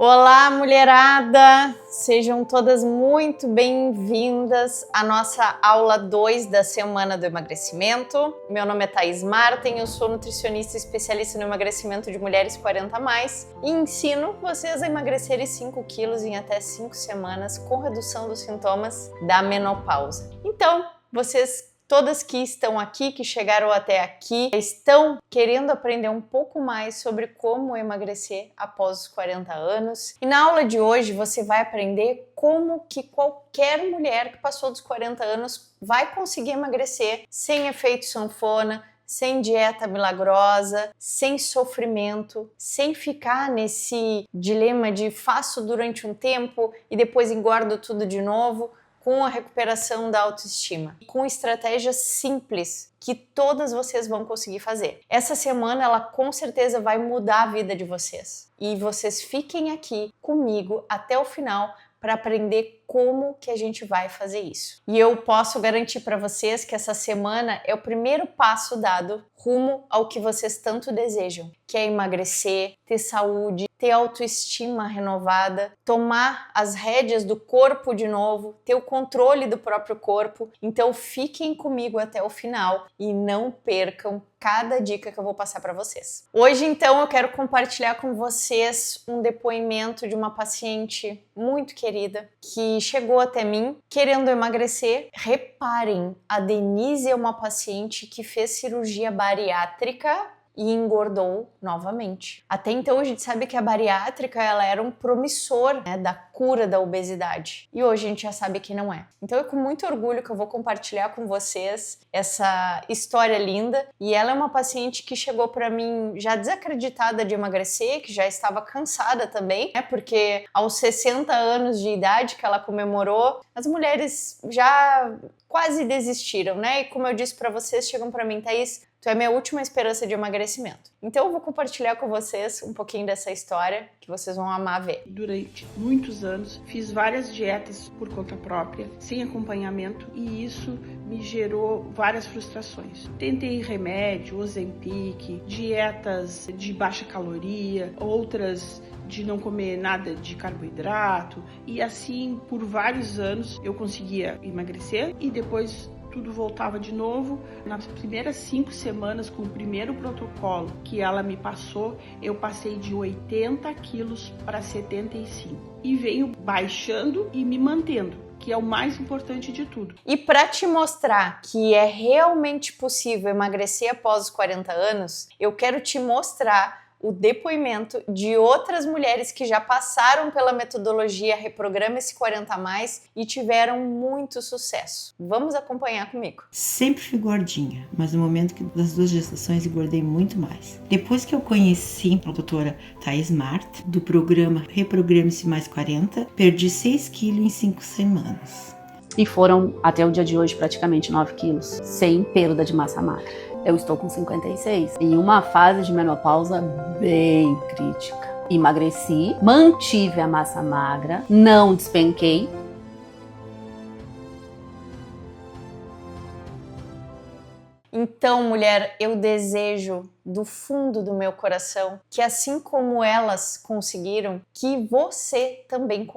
Olá, mulherada! Sejam todas muito bem-vindas à nossa aula 2 da Semana do Emagrecimento. Meu nome é Thaís Marten, eu sou nutricionista especialista no emagrecimento de mulheres 40+, e ensino vocês a emagrecerem 5 quilos em até 5 semanas com redução dos sintomas da menopausa. Então, vocês todas que estão aqui, que chegaram até aqui, estão querendo aprender um pouco mais sobre como emagrecer após os 40 anos. E na aula de hoje você vai aprender como que qualquer mulher que passou dos 40 anos vai conseguir emagrecer sem efeito sanfona, sem dieta milagrosa, sem sofrimento, sem ficar nesse dilema de faço durante um tempo e depois engordo tudo de novo, com a recuperação da autoestima, com estratégias simples que todas vocês vão conseguir fazer. Essa semana ela com certeza vai mudar a vida de vocês. E vocês fiquem aqui comigo até o final para aprender como que a gente vai fazer isso. E eu posso garantir para vocês que essa semana é o primeiro passo dado rumo ao que vocês tanto desejam, que é emagrecer, ter saúde, ter autoestima renovada, tomar as rédeas do corpo de novo, ter o controle do próprio corpo. Então fiquem comigo até o final e não percam cada dica que eu vou passar para vocês. Hoje, então, eu quero compartilhar com vocês um depoimento de uma paciente muito querida que chegou até mim querendo emagrecer. Reparem, a Denise é uma paciente que fez cirurgia bariátrica e engordou novamente. Até então a gente sabe que a bariátrica ela era um promissor, né, da cura da obesidade. E hoje a gente já sabe que não é. Então é com muito orgulho que eu vou compartilhar com vocês essa história linda. E ela é uma paciente que chegou para mim já desacreditada de emagrecer, que já estava cansada também, né, porque aos 60 anos de idade que ela comemorou, as mulheres já quase desistiram, né? E como eu disse para vocês, chegam para mim, Thaís, tu é minha última esperança de emagrecimento. Então eu vou compartilhar com vocês um pouquinho dessa história que vocês vão amar ver. Durante muitos anos fiz várias dietas por conta própria, sem acompanhamento, e isso me gerou várias frustrações. Tentei remédio, Ozempic, dietas de baixa caloria, outras de não comer nada de carboidrato, e assim por vários anos eu conseguia emagrecer e depois tudo voltava de novo. Nas primeiras 5 semanas, com o primeiro protocolo que ela me passou, eu passei de 80 quilos para 75 e venho baixando e me mantendo, que é o mais importante de tudo. E para te mostrar que é realmente possível emagrecer após os 40 anos, eu quero te mostrar o depoimento de outras mulheres que já passaram pela metodologia Reprograma-se 40+, e tiveram muito sucesso. Vamos acompanhar comigo. Sempre fui gordinha, mas no momento das 2 gestações engordei muito mais. Depois que eu conheci a doutora Thaís Marten, do programa Reprograme-se mais 40, perdi 6 quilos em 5 semanas. E foram, até o dia de hoje, praticamente 9 quilos, sem perda de massa magra. Eu estou com 56, em uma fase de menopausa bem crítica. Emagreci, mantive a massa magra, não despenquei. Então, mulher, eu desejo do fundo do meu coração que, assim como elas conseguiram, que você também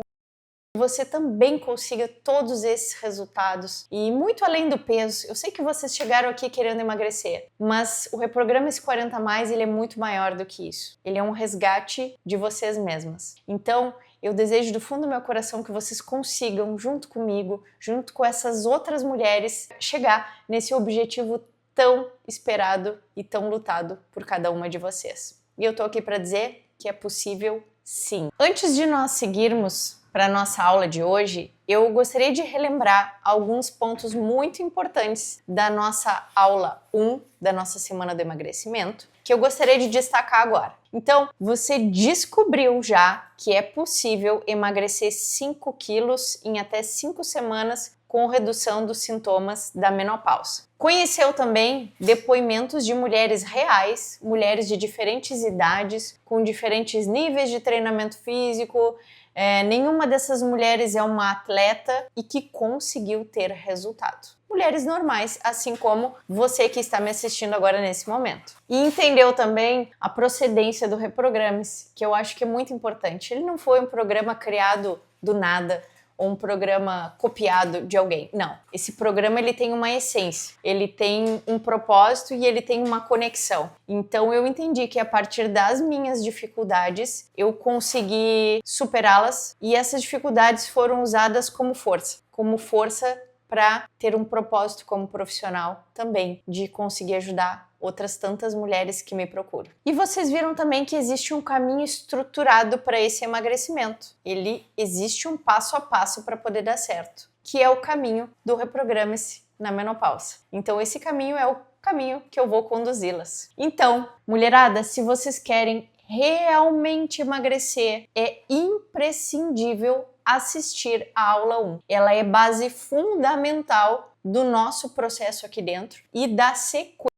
consiga todos esses resultados e muito além do peso. Eu sei que vocês chegaram aqui querendo emagrecer, mas o Reprograma-se 40+, ele é muito maior do que isso. Ele é um resgate de vocês mesmas. Então, eu desejo do fundo do meu coração que vocês consigam, junto comigo, junto com essas outras mulheres, chegar nesse objetivo tão esperado e tão lutado por cada uma de vocês. E eu tô aqui para dizer que é possível sim. Antes de nós seguirmos para a nossa aula de hoje, eu gostaria de relembrar alguns pontos muito importantes da nossa aula 1 da nossa Semana do Emagrecimento, que eu gostaria de destacar agora. Então, você descobriu já que é possível emagrecer 5 quilos em até 5 semanas com redução dos sintomas da menopausa. Conheceu também depoimentos de mulheres reais, mulheres de diferentes idades, com diferentes níveis de treinamento físico. Nenhuma dessas mulheres é uma atleta e que conseguiu ter resultado. Mulheres normais, assim como você que está me assistindo agora nesse momento. E entendeu também a procedência do Reprograme-se, que eu acho que é muito importante. Ele não foi um programa criado do nada, ou um programa copiado de alguém. Não, esse programa ele tem uma essência, ele tem um propósito e ele tem uma conexão. Então eu entendi que a partir das minhas dificuldades eu consegui superá-las e essas dificuldades foram usadas como força para ter um propósito como profissional também, de conseguir ajudar outras tantas mulheres que me procuram. E vocês viram também que existe um caminho estruturado para esse emagrecimento. Existe um passo a passo para poder dar certo, que é o caminho do Reprograme-se na menopausa. Então esse caminho é o caminho que eu vou conduzi-las. Então, mulherada, se vocês querem realmente emagrecer, é imprescindível assistir a aula 1. Ela é base fundamental do nosso processo aqui dentro e da sequência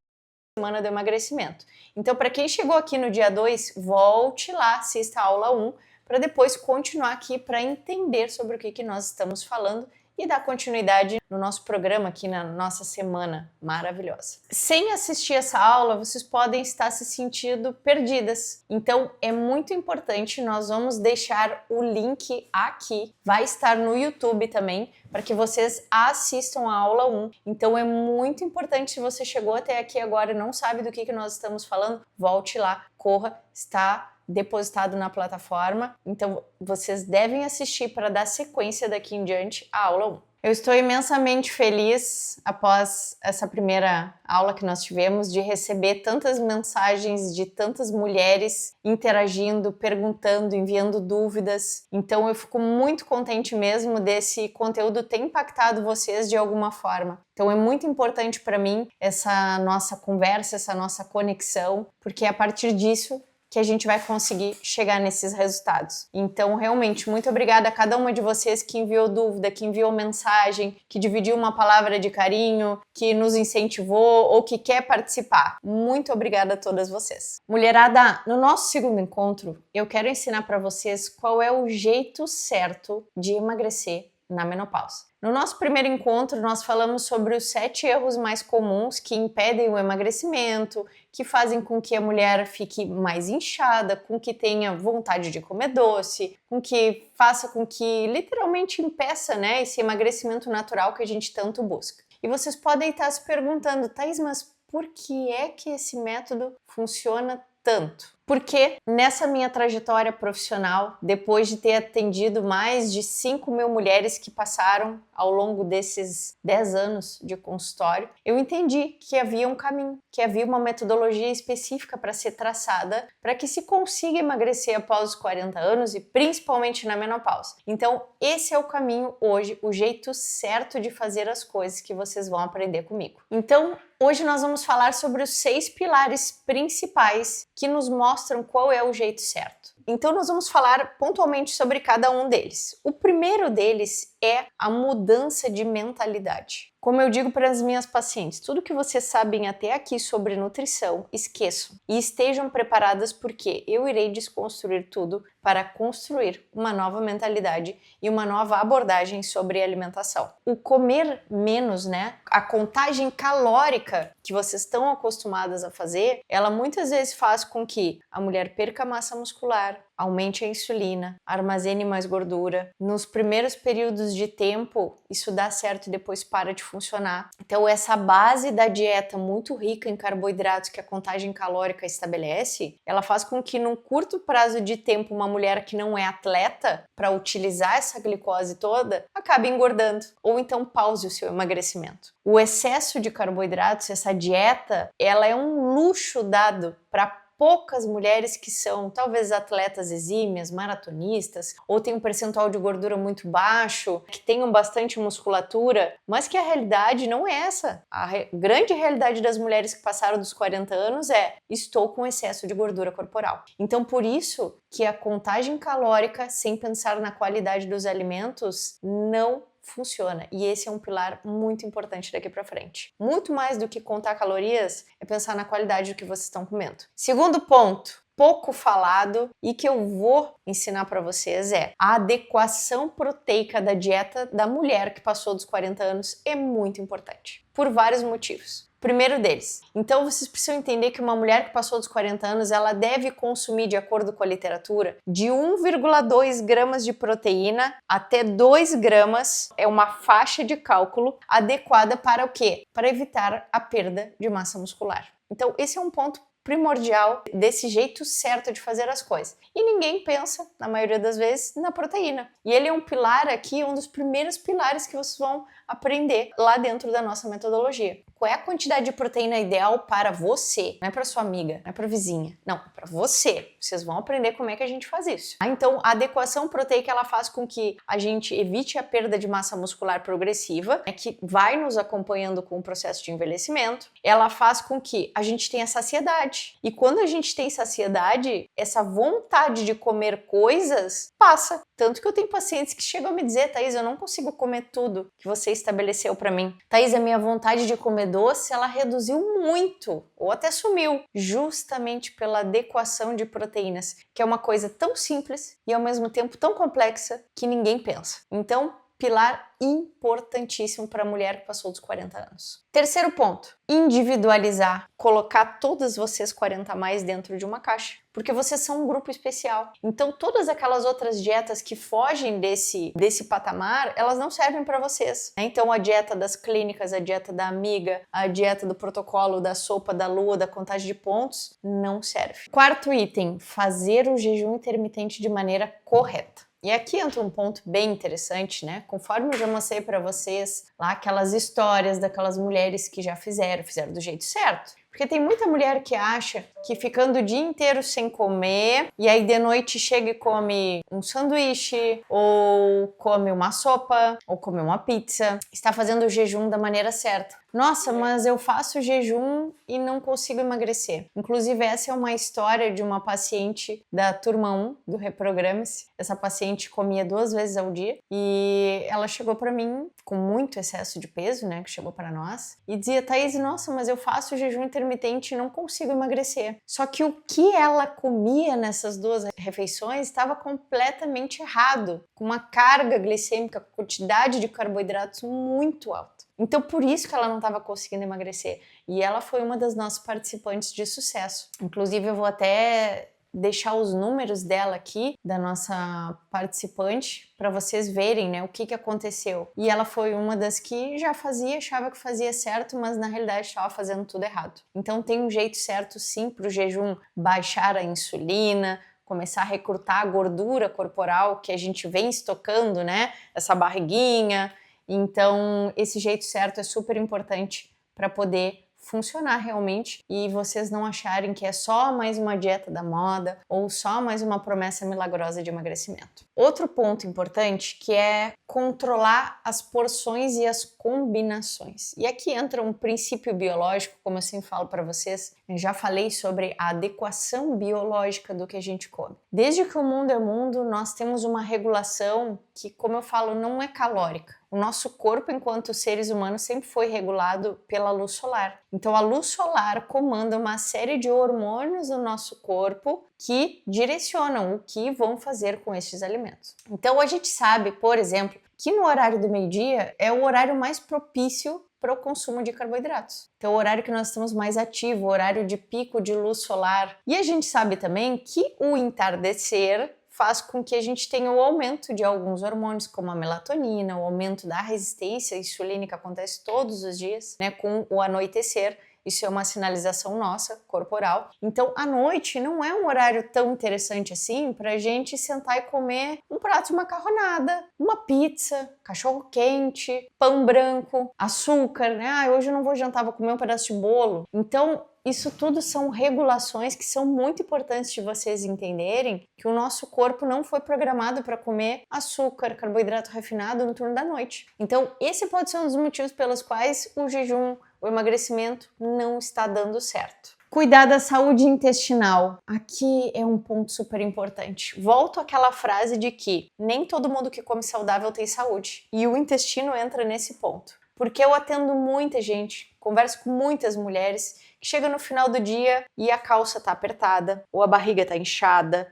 da semana do emagrecimento. Então, para quem chegou aqui no dia 2, volte lá, assista a aula 1, para depois continuar aqui para entender sobre o que nós estamos falando e dar continuidade no nosso programa aqui na nossa semana maravilhosa. Sem assistir essa aula, vocês podem estar se sentindo perdidas. Então, é muito importante, nós vamos deixar o link aqui, vai estar no YouTube também, para que vocês assistam a aula 1. Então, é muito importante, se você chegou até aqui agora e não sabe do que nós estamos falando, volte lá, corra, está depositado na plataforma, então vocês devem assistir para dar sequência daqui em diante à aula 1. Eu estou imensamente feliz após essa primeira aula que nós tivemos de receber tantas mensagens de tantas mulheres interagindo, perguntando, enviando dúvidas. Então eu fico muito contente mesmo desse conteúdo ter impactado vocês de alguma forma. Então é muito importante para mim essa nossa conversa, essa nossa conexão, porque é a partir disso que a gente vai conseguir chegar nesses resultados. Então, realmente, muito obrigada a cada uma de vocês que enviou dúvida, que enviou mensagem, que dividiu uma palavra de carinho, que nos incentivou ou que quer participar. Muito obrigada a todas vocês. Mulherada, no nosso segundo encontro, eu quero ensinar para vocês qual é o jeito certo de emagrecer na menopausa. No nosso primeiro encontro, nós falamos sobre os 7 erros mais comuns que impedem o emagrecimento, que fazem com que a mulher fique mais inchada, com que tenha vontade de comer doce, com que faça com que literalmente impeça, né, esse emagrecimento natural que a gente tanto busca. E vocês podem estar se perguntando, Thaís, mas por que é que esse método funciona tanto? Porque nessa minha trajetória profissional, depois de ter atendido mais de 5.000 mulheres que passaram ao longo desses 10 anos de consultório, eu entendi que havia um caminho, que havia uma metodologia específica para ser traçada para que se consiga emagrecer após os 40 anos e principalmente na menopausa. Então, esse é o caminho hoje, o jeito certo de fazer as coisas que vocês vão aprender comigo. Então, hoje nós vamos falar sobre os 6 pilares principais que nos mostram qual é o jeito certo. Então nós vamos falar pontualmente sobre cada um deles. O primeiro deles é a mudança de mentalidade. Como eu digo para as minhas pacientes, tudo que vocês sabem até aqui sobre nutrição, esqueçam e estejam preparadas porque eu irei desconstruir tudo para construir uma nova mentalidade e uma nova abordagem sobre alimentação. O comer menos, né? A contagem calórica que vocês estão acostumadas a fazer, ela muitas vezes faz com que a mulher perca massa muscular, aumente a insulina, armazene mais gordura. Nos primeiros períodos de tempo, isso dá certo e depois para de funcionar. Então, essa base da dieta muito rica em carboidratos que a contagem calórica estabelece, ela faz com que num curto prazo de tempo, uma mulher que não é atleta, para utilizar essa glicose toda, acabe engordando ou então pause o seu emagrecimento. O excesso de carboidratos, essa dieta, ela é um luxo dado para poucas mulheres que são talvez atletas exímias, maratonistas, ou têm um percentual de gordura muito baixo, que tenham bastante musculatura, mas que a realidade não é essa. A grande realidade das mulheres que passaram dos 40 anos é: estou com excesso de gordura corporal. Então, por isso que a contagem calórica, sem pensar na qualidade dos alimentos, não funciona. E esse é um pilar muito importante daqui para frente. Muito mais do que contar calorias, é pensar na qualidade do que vocês estão comendo. Segundo ponto, pouco falado e que eu vou ensinar para vocês é a adequação proteica da dieta da mulher que passou dos 40 anos é muito importante, por vários motivos. Primeiro deles, então vocês precisam entender que uma mulher que passou dos 40 anos, ela deve consumir, de acordo com a literatura, de 1,2 gramas de proteína até 2 gramas, é uma faixa de cálculo adequada para o quê? Para evitar a perda de massa muscular. Então esse é um ponto primordial desse jeito certo de fazer as coisas. E ninguém pensa, na maioria das vezes, na proteína. E ele é um pilar aqui, um dos primeiros pilares que vocês vão aprender lá dentro da nossa metodologia. Qual é a quantidade de proteína ideal para você? Não é para sua amiga, não é para vizinha. Não, é para você. Vocês vão aprender como é que a gente faz isso. Então, a adequação proteica, ela faz com que a gente evite a perda de massa muscular progressiva, que vai nos acompanhando com o processo de envelhecimento. Ela faz com que a gente tenha saciedade. E quando a gente tem saciedade, essa vontade de comer coisas passa. Tanto que eu tenho pacientes que chegam a me dizer, Thaís, eu não consigo comer tudo que você estabeleceu para mim. Thaís, a minha vontade de comer doce, ela reduziu muito, ou até sumiu, justamente pela adequação de proteínas, que é uma coisa tão simples e ao mesmo tempo tão complexa que ninguém pensa. Então, pilar importantíssimo para a mulher que passou dos 40 anos. Terceiro ponto, individualizar, colocar todas vocês 40 a mais dentro de uma caixa, porque vocês são um grupo especial. Então todas aquelas outras dietas que fogem desse patamar, elas não servem para vocês. Então a dieta das clínicas, a dieta da amiga, a dieta do protocolo, da sopa, da lua, da contagem de pontos, não serve. Quarto item, fazer o jejum intermitente de maneira correta. E aqui entra um ponto bem interessante, né? Conforme eu já mostrei para vocês lá aquelas histórias daquelas mulheres que já fizeram do jeito certo. Porque tem muita mulher que acha que ficando o dia inteiro sem comer e aí de noite chega e come um sanduíche ou come uma sopa ou come uma pizza, está fazendo o jejum da maneira certa. Nossa, mas eu faço jejum e não consigo emagrecer. Inclusive, essa é uma história de uma paciente da turma 1 do Reprograme-se. Essa paciente comia 2 vezes ao dia e ela chegou para mim com muito excesso de peso, né, que chegou para nós, e dizia, Thaís, nossa, mas eu faço jejum intermitente e não consigo emagrecer. Só que o que ela comia nessas 2 refeições estava completamente errado, com uma carga glicêmica, quantidade de carboidratos muito alta. Então, por isso que ela não estava conseguindo emagrecer. E ela foi uma das nossas participantes de sucesso. Inclusive, eu vou até deixar os números dela aqui, da nossa participante, para vocês verem, né, o que aconteceu. E ela foi uma das que já achava que fazia certo, mas na realidade estava fazendo tudo errado. Então, tem um jeito certo, sim, para o jejum baixar a insulina, começar a recrutar a gordura corporal que a gente vem estocando, né, essa barriguinha. Então, esse jeito certo é super importante para poder funcionar realmente e vocês não acharem que é só mais uma dieta da moda ou só mais uma promessa milagrosa de emagrecimento. Outro ponto importante que é controlar as porções e as combinações. E aqui entra um princípio biológico, como eu sempre falo para vocês, eu já falei sobre a adequação biológica do que a gente come. Desde que o mundo é mundo, nós temos uma regulação que, como eu falo, não é calórica. O nosso corpo, enquanto seres humanos, sempre foi regulado pela luz solar. Então, a luz solar comanda uma série de hormônios no nosso corpo que direcionam o que vão fazer com estes alimentos. Então, a gente sabe, por exemplo, que no horário do meio-dia é o horário mais propício para o consumo de carboidratos. Então, o horário que nós estamos mais ativo, o horário de pico de luz solar. E a gente sabe também que o entardecer faz com que a gente tenha o aumento de alguns hormônios, como a melatonina, o aumento da resistência insulínica acontece todos os dias, né, com o anoitecer. Isso é uma sinalização nossa, corporal. Então, à noite não é um horário tão interessante assim para a gente sentar e comer um prato de macarronada, uma pizza, cachorro quente, pão branco, açúcar, né? Hoje eu não vou jantar, vou comer um pedaço de bolo. Então, isso tudo são regulações que são muito importantes de vocês entenderem que o nosso corpo não foi programado para comer açúcar, carboidrato refinado no turno da noite. Então, esse pode ser um dos motivos pelos quais o jejum, o emagrecimento não está dando certo. Cuidar da saúde intestinal. Aqui é um ponto super importante. Volto àquela frase de que nem todo mundo que come saudável tem saúde. E o intestino entra nesse ponto. Porque eu atendo muita gente, converso com muitas mulheres que chega no final do dia e a calça tá apertada, ou a barriga tá inchada,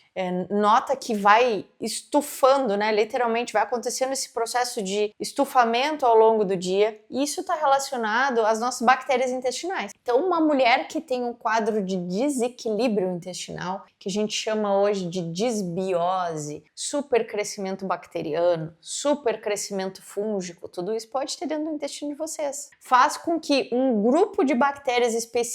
nota que vai estufando, né? Literalmente vai acontecendo esse processo de estufamento ao longo do dia, e isso está relacionado às nossas bactérias intestinais. Então, uma mulher que tem um quadro de desequilíbrio intestinal, que a gente chama hoje de disbiose, supercrescimento bacteriano, supercrescimento fúngico, tudo isso pode ter dentro do intestino de vocês. Faz com que um grupo de bactérias específico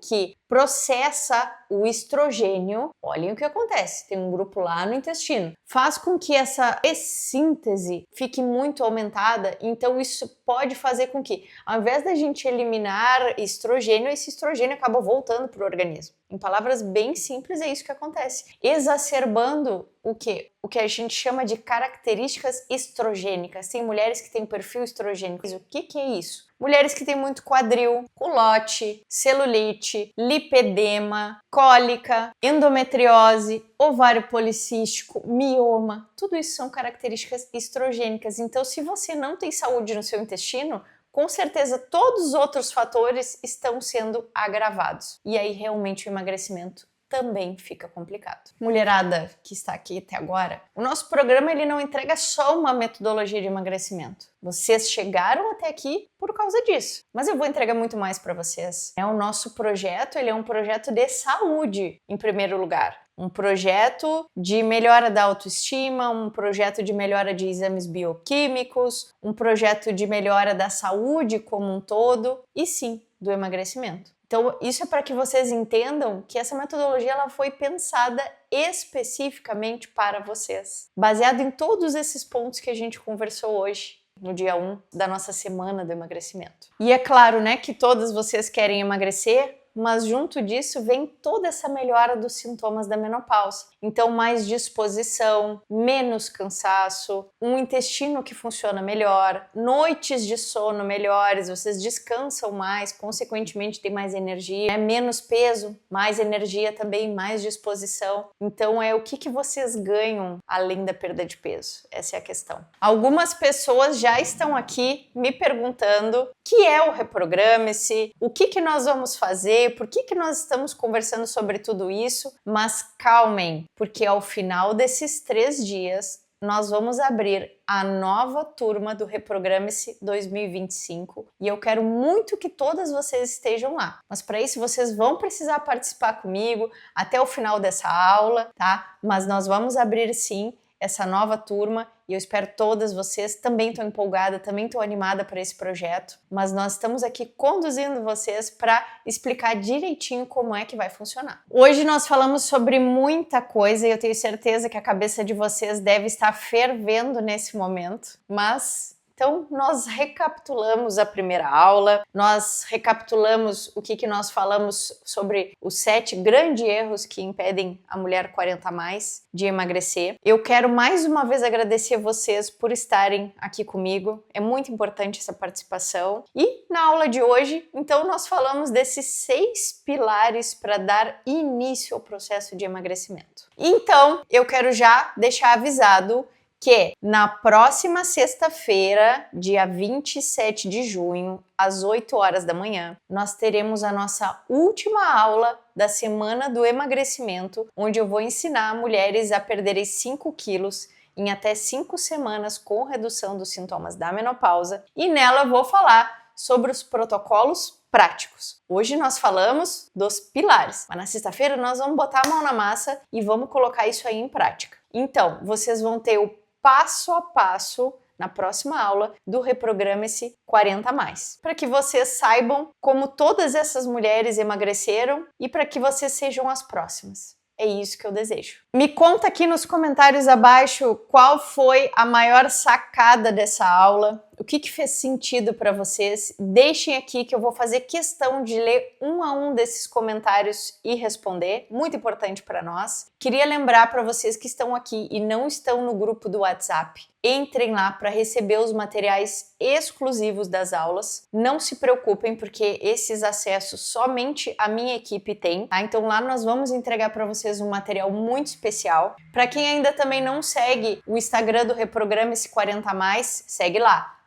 que processa o estrogênio, olhem o que acontece, tem um grupo lá no intestino, faz com que essa síntese fique muito aumentada, então isso pode fazer com que, ao invés da gente eliminar estrogênio, esse estrogênio acaba voltando para o organismo. Em palavras bem simples, é isso que acontece. Exacerbando o quê? O que a gente chama de características estrogênicas. Tem mulheres que têm perfil estrogênico. O que é isso? Mulheres que têm muito quadril, culote, celulite, lipedema, cólica, endometriose, ovário policístico, mioma. Tudo isso são características estrogênicas. Então, se você não tem saúde no seu intestino, com certeza todos os outros fatores estão sendo agravados. E aí realmente o emagrecimento também fica complicado. Mulherada que está aqui até agora, o nosso programa ele não entrega só uma metodologia de emagrecimento. Vocês chegaram até aqui por causa disso, mas eu vou entregar muito mais para vocês. O nosso projeto, ele é um projeto de saúde, em primeiro lugar. Um projeto de melhora da autoestima, um projeto de melhora de exames bioquímicos, um projeto de melhora da saúde como um todo e sim, do emagrecimento. Então, isso é para que vocês entendam que essa metodologia ela foi pensada especificamente para vocês, baseado em todos esses pontos que a gente conversou hoje, no dia 1 da nossa semana do emagrecimento. E é claro, né, que todas vocês querem emagrecer, mas junto disso vem toda essa melhora dos sintomas da menopausa. Então, mais disposição, menos cansaço, um intestino que funciona melhor, noites de sono melhores, vocês descansam mais, consequentemente tem mais energia, menos peso, mais energia também, mais disposição. Então, o que vocês ganham além da perda de peso? Essa é a questão. Algumas pessoas já estão aqui me perguntando o que é o Reprograme-se, o que nós vamos fazer, por que nós estamos conversando sobre tudo isso, mas calmem, porque ao final desses 3 dias nós vamos abrir a nova turma do Reprograme-se 2025 e eu quero muito que todas vocês estejam lá. Mas para isso vocês vão precisar participar comigo até o final dessa aula, tá? Mas nós vamos abrir sim essa nova turma e eu espero todas vocês. Também estou empolgada, também estou animada para esse projeto, mas nós estamos aqui conduzindo vocês para explicar direitinho como é que vai funcionar. Hoje nós falamos sobre muita coisa e eu tenho certeza que a cabeça de vocês deve estar fervendo nesse momento, mas então, nós recapitulamos a primeira aula, nós recapitulamos o que nós falamos sobre os 7 grandes erros que impedem a mulher 40 a mais de emagrecer. Eu quero mais uma vez agradecer vocês por estarem aqui comigo, é muito importante essa participação. E na aula de hoje, então, nós falamos desses 6 pilares para dar início ao processo de emagrecimento. Então, eu quero já deixar avisado que na próxima sexta-feira, dia 27 de junho, às 8 horas da manhã, nós teremos a nossa última aula da Semana do Emagrecimento, onde eu vou ensinar mulheres a perderem 5 quilos em até 5 semanas com redução dos sintomas da menopausa. E nela eu vou falar sobre os protocolos práticos. Hoje nós falamos dos pilares, mas na sexta-feira nós vamos botar a mão na massa e vamos colocar isso aí em prática. Então, vocês vão ter o passo a passo na próxima aula do Reprograme-se 40 a mais, para que vocês saibam como todas essas mulheres emagreceram e para que vocês sejam as próximas. É isso que eu desejo. Me conta aqui nos comentários abaixo qual foi a maior sacada dessa aula. o que fez sentido para vocês. Deixem aqui que eu vou fazer questão de ler um a um desses comentários e responder, muito importante para nós. Queria lembrar para vocês que estão aqui e não estão no grupo do WhatsApp, entrem lá para receber os materiais exclusivos das aulas. Não se preocupem, porque esses acessos somente a minha equipe tem, tá? Então lá nós vamos entregar para vocês um material muito especial. Para quem ainda também não segue o Instagram do Reprograme-se 40+, segue lá,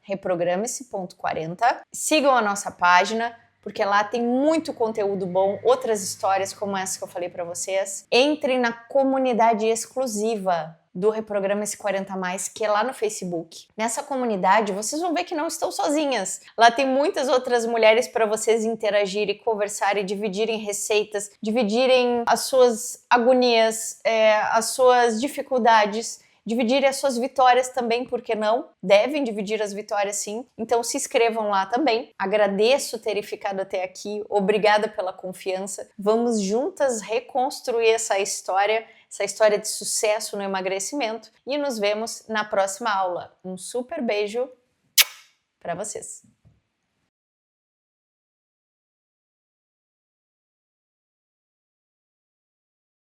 @reprograme-se.40. Sigam a nossa página, porque lá tem muito conteúdo bom, outras histórias como essa que eu falei para vocês. Entrem na comunidade exclusiva do Reprograme-se 40+, que é lá no Facebook. Nessa comunidade, vocês vão ver que não estão sozinhas. Lá tem muitas outras mulheres para vocês interagirem, conversarem, dividirem receitas, dividirem as suas agonias, as suas dificuldades, dividirem as suas vitórias também, por que não? Devem dividir as vitórias sim. Então se inscrevam lá também. Agradeço terem ficado até aqui. Obrigada pela confiança. Vamos juntas reconstruir essa história de sucesso no emagrecimento. E nos vemos na próxima aula. Um super beijo para vocês.